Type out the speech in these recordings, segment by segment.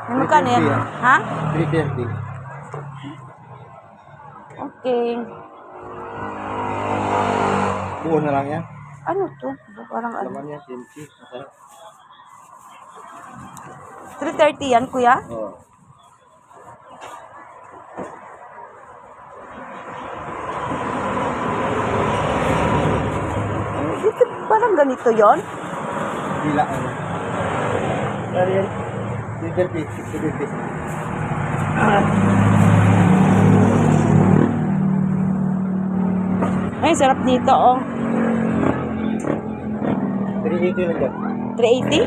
Magkano yan? Ha? 330. Okay. Buo na lang yan. Ano to? Parang ano? Laman yan, kimchi. Masarap. 330 yan, kuya? Oo. Dito, parang ganito yon. Bila ano. Ano yan? 330, 650. Ay, sarap dito, oh. 380 lang dyan. 380?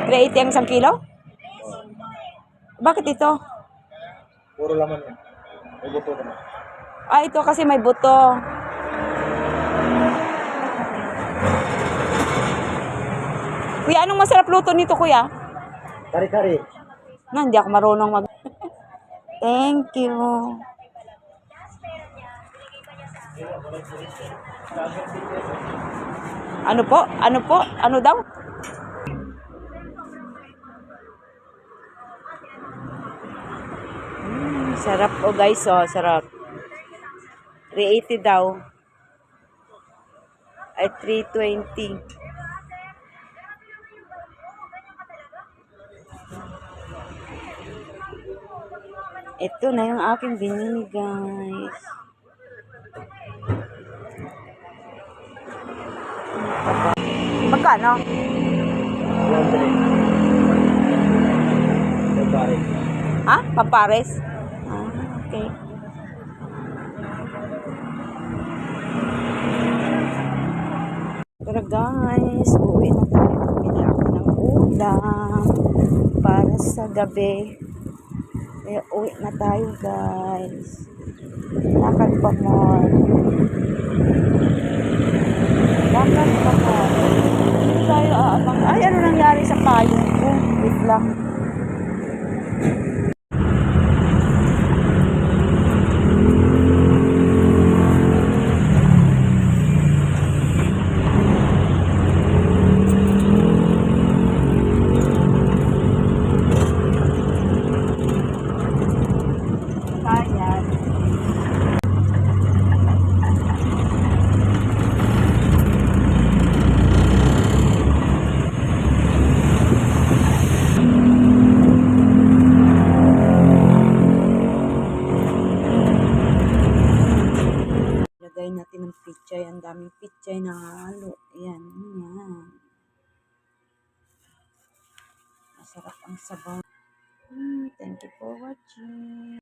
380 ang 1 kilo? Bakit ito? Puro laman yan. May buto naman. Ah, ito kasi may buto. Kuya, anong masarap luto nito, kuya? Kari-kari. No, hindi ako marunong mag... Thank you. Ano po? Ano po? Ano daw? Sarap po guys, oh, sarap. 380 daw. Ay, 320. Ito na yung aking binili, guys. Magkano? 100. Ha? Pampares? Ah, okay. Pero guys, uwi na tayo. Bili ako ng ulam para sa gabi. Kaya uwi na tayo, guys. Lakad pa more. Lakad pa more. Hindi tayo aabang. Ay, ano nangyari sa payong ko? Wait lang. Lagay natin ng pichay. Ang daming pichay na halo. Ayan, yan. Masarap ang sabaw. Thank you for watching.